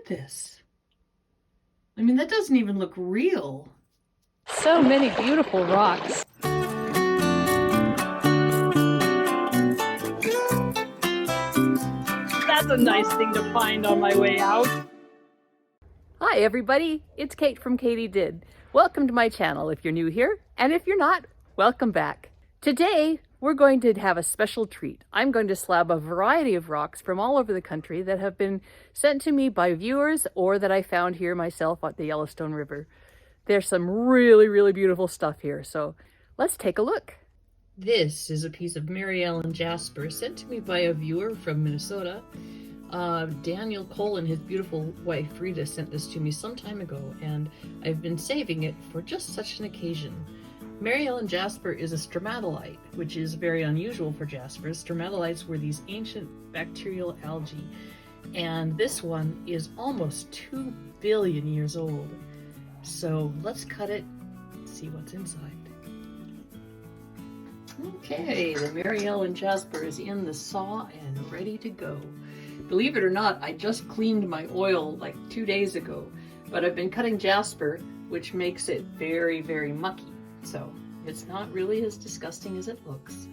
at this. I mean, that doesn't even look real. So many beautiful rocks. That's a nice thing to find on my way out. Hi everybody, it's Kate from KatyDid. Welcome to my channel if you're new here, and if you're not, welcome back. Today, we're going to have a special treat. I'm going to slab a variety of rocks from all over the country that have been sent to me by viewers or that I found here myself at the Yellowstone River. There's some really beautiful stuff here, so let's take a look. This is a piece of Mary Ellen Jasper sent to me by a viewer from Minnesota. Daniel Cole and his beautiful wife Rita sent this to me some time ago, and I've been saving it for just such an occasion. Mary Ellen Jasper is a stromatolite, which is very unusual for jaspers. Stromatolites were these ancient bacterial algae, and this one is almost 2 billion years old. So let's cut it and see what's inside. Okay, the Mary Ellen Jasper is in the saw and ready to go. Believe it or not, I just cleaned my oil like 2 days ago, but I've been cutting jasper, which makes it very mucky. So it's not really as disgusting as it looks.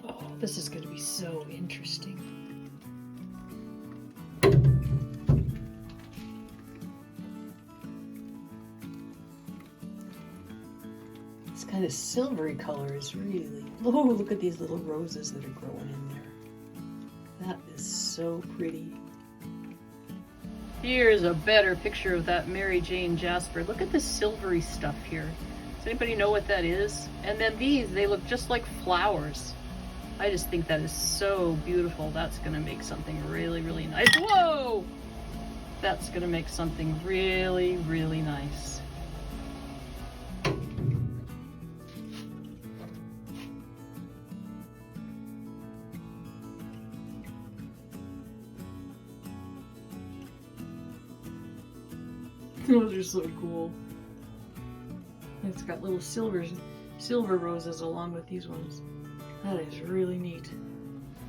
Oh, this is going to be so interesting. This kind of silvery color is really... Oh, look at these little roses that are growing in there. That is so pretty. Here's a better picture of that Mary Jane Jasper. Look at the silvery stuff here. Does anybody know what that is? And then these, they look just like flowers. I just think that is so beautiful. That's gonna make something really nice. Whoa! That's gonna make something really nice. Those are so cool. It's got little silver roses along with these ones. That is really neat.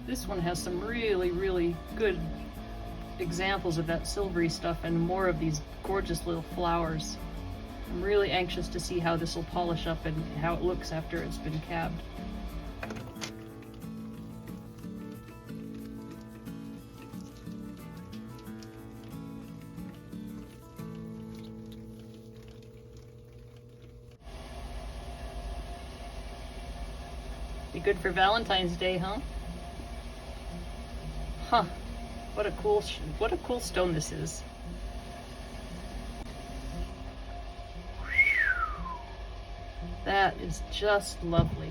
This one has some really good examples of that silvery stuff and more of these gorgeous little flowers. I'm really anxious to see how this will polish up and how it looks after it's been cabbed. Be good for Valentine's Day, huh? Huh. What a cool stone this is. That is just lovely.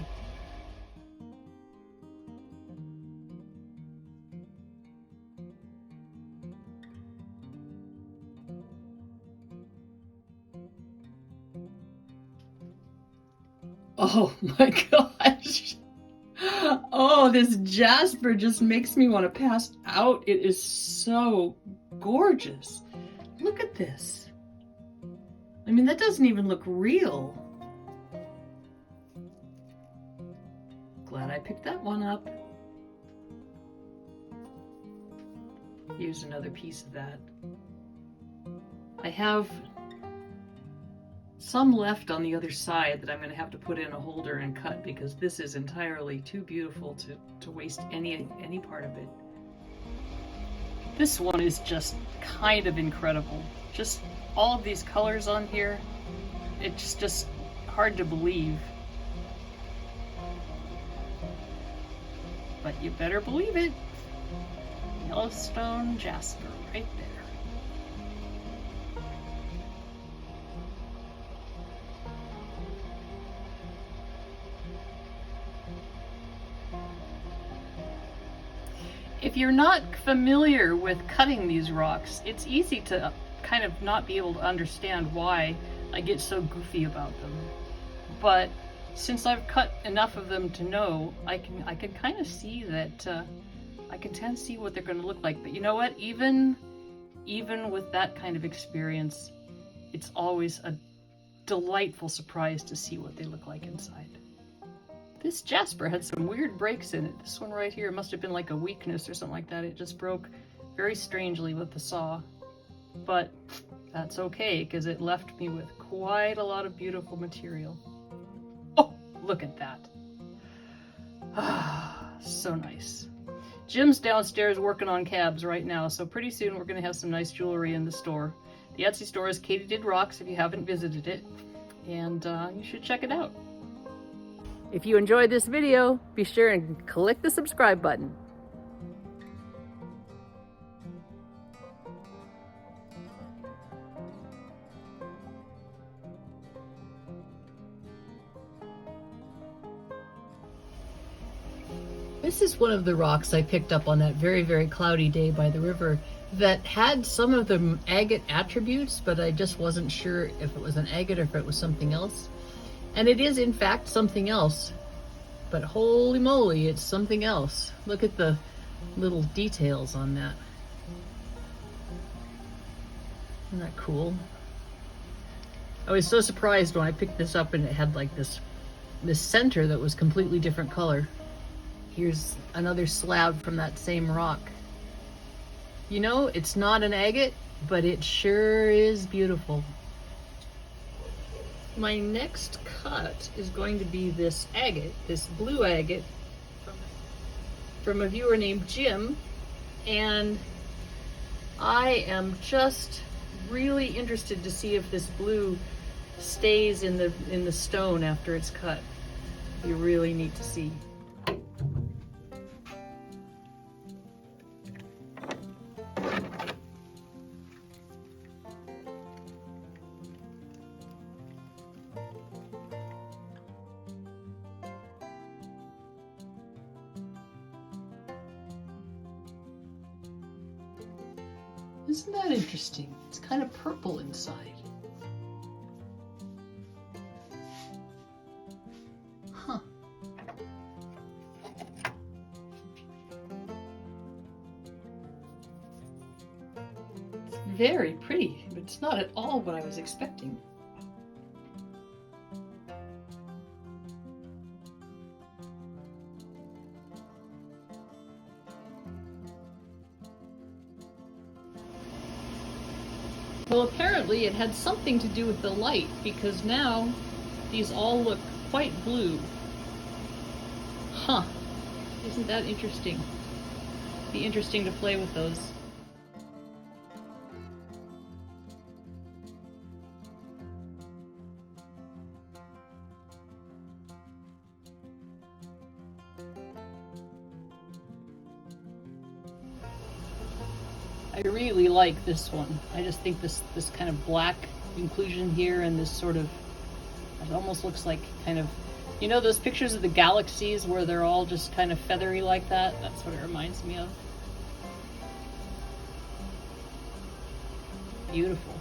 Oh my gosh. Oh, this jasper just makes me want to pass out. It is so gorgeous. Look at this. I mean, that doesn't even look real. Glad I picked that one up. Here's another piece of that. I have some left on the other side that I'm going to have to put in a holder and cut because this is entirely too beautiful to waste any part of it. This one is just kind of incredible. Just all of these colors on here, it's just hard to believe. But you better believe it. Yellowstone Jasper right there. If you're not familiar with cutting these rocks, it's easy to kind of not be able to understand why I get so goofy about them. But since I've cut enough of them to know, I can kind of see that I can tend to see what they're going to look like. But you know what? Even with that kind of experience, it's always a delightful surprise to see what they look like inside. This jasper had some weird breaks in it. This one right here must have been like a weakness or something like that. It just broke very strangely with the saw. But that's okay, because it left me with quite a lot of beautiful material. Oh, look at that. Ah, so nice. Jim's downstairs working on cabs right now, so pretty soon we're going to have some nice jewelry in the store. The Etsy store is KatyDidRocks if you haven't visited it, and you should check it out. If you enjoyed this video, be sure and click the subscribe button. This is one of the rocks I picked up on that very, very cloudy day by the river that had some of the agate attributes, but I just wasn't sure if it was an agate or if it was something else. And it is in fact something else, but holy moly, it's something else. Look at the little details on that. Isn't that cool? I was so surprised when I picked this up and it had like this center that was completely different color. Here's another slab from that same rock. You know, it's not an agate, but it sure is beautiful. My next cut is going to be this agate, this blue agate from a viewer named Jim, and I am just really interested to see if this blue stays in the stone after it's cut. You really need to see. Isn't that interesting? It's kind of purple inside. Huh. It's very pretty, but it's not at all what I was expecting. Well, apparently it had something to do with the light, because now these all look quite blue. Huh. Isn't that interesting? Be interesting to play with those. I really like this one. I just think this kind of black inclusion here and this sort of, it almost looks like kind of, you know those pictures of the galaxies where they're all just kind of feathery like that? That's what it reminds me of. Beautiful.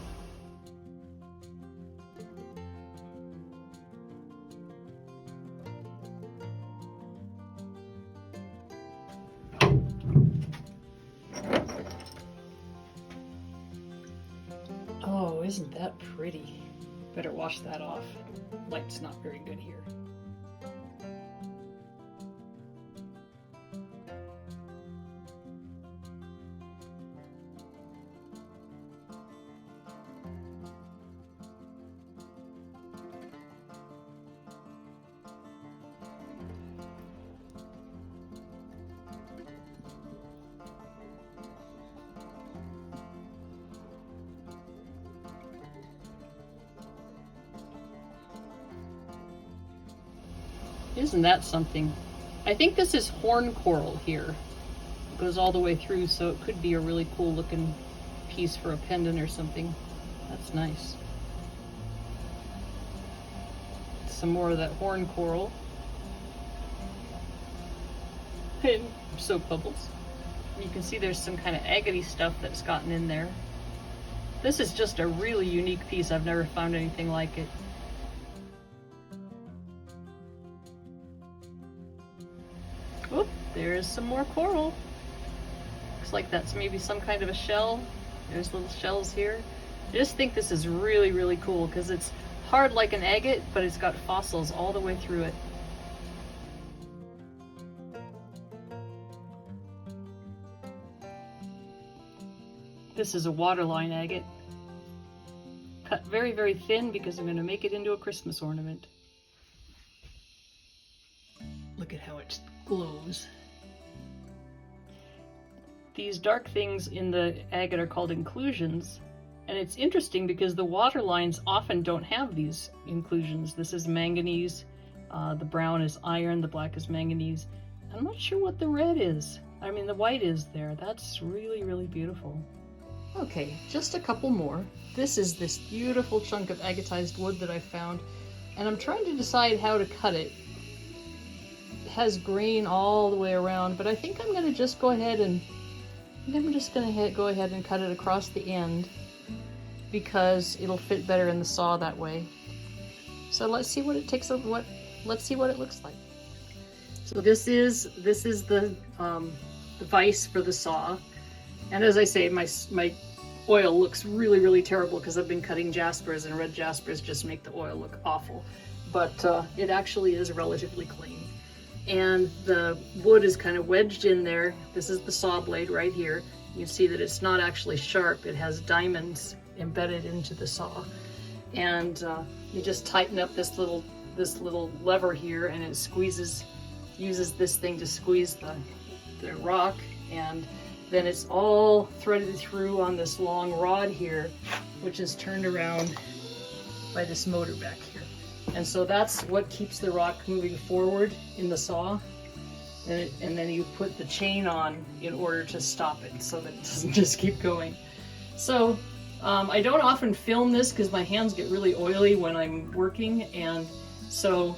Oh, isn't that pretty? Better wash that off. Light's not very good here. Isn't that something? I think this is horn coral here. It goes all the way through, so it could be a really cool looking piece for a pendant or something. That's nice. Some more of that horn coral. And soap bubbles. You can see there's some kind of agate stuff that's gotten in there. This is just a really unique piece. I've never found anything like it. Oop, there's some more coral. Looks like that's maybe some kind of a shell. There's little shells here. I just think this is really, really cool because it's hard like an agate, but it's got fossils all the way through it. This is a waterline agate. Cut very, very thin because I'm going to make it into a Christmas ornament. Look at how it glows. These dark things in the agate are called inclusions, and it's interesting because the water lines often don't have these inclusions. This is manganese, the brown is iron, the black is manganese. I'm not sure what the red is. I mean, the white is there. That's really, really beautiful. Okay, just a couple more. This is this beautiful chunk of agatized wood that I found, and I'm trying to decide how to cut it. It has grain all the way around, but I think I'm going to just go ahead and go ahead and cut it across the end because it'll fit better in the saw that way. So let's see what it takes. Let's see what it looks like. So this is the vise for the saw, and as I say, my oil looks really, really terrible because I've been cutting jaspers, and red jaspers just make the oil look awful. But it actually is relatively clean. And the wood is kind of wedged in there. This is the saw blade right here. You can see that it's not actually sharp. It has diamonds embedded into the saw. And you just tighten up this little lever here, and it uses this thing to squeeze the rock, and then it's all threaded through on this long rod here, which is turned around by this motor back here. And so that's what keeps the rock moving forward in the saw. And then you put the chain on in order to stop it so that it doesn't just keep going. So I don't often film this because my hands get really oily when I'm working, and so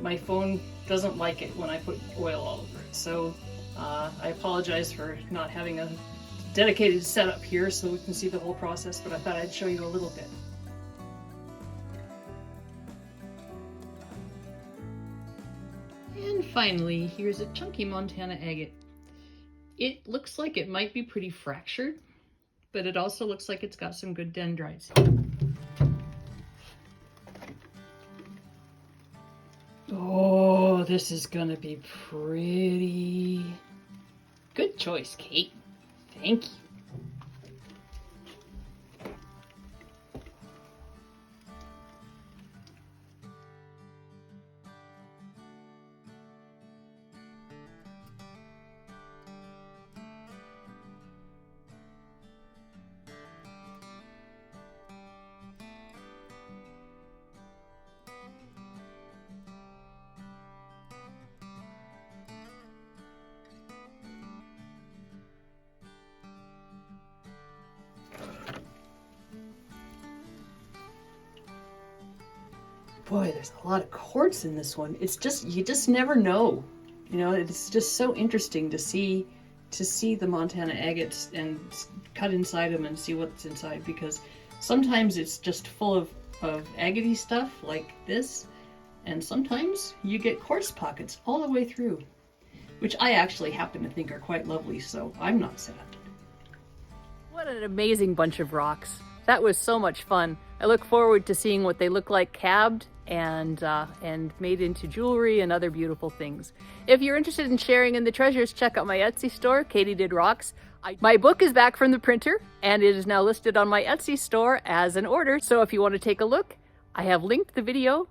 my phone doesn't like it when I put oil all over it. So I apologize for not having a dedicated setup here so we can see the whole process, but I thought I'd show you a little bit. And finally, here's a chunky Montana agate. It looks like it might be pretty fractured, but it also looks like it's got some good dendrites. Oh, this is gonna be pretty. Good choice, Kate. Thank you. Boy, there's a lot of quartz in this one. It's just, you just never know. You know, it's just so interesting to see the Montana agates and cut inside them and see what's inside, because sometimes it's just full of agatey stuff like this, and sometimes you get quartz pockets all the way through, which I actually happen to think are quite lovely, so I'm not sad. What an amazing bunch of rocks. That was so much fun. I look forward to seeing what they look like cabbed and made into jewelry and other beautiful things. If you're interested in sharing in the treasures, check out my Etsy store, KatyDidRocks. My book is back from the printer, and it is now listed on my Etsy store as an order. So if you want to take a look, I have linked the video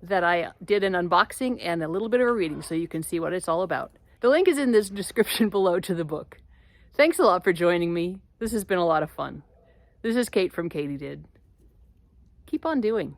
that I did an unboxing and a little bit of a reading so you can see what it's all about. The link is in the description below to the book. Thanks a lot for joining me. This has been a lot of fun. This is Kate from KatyDid. Keep on doing.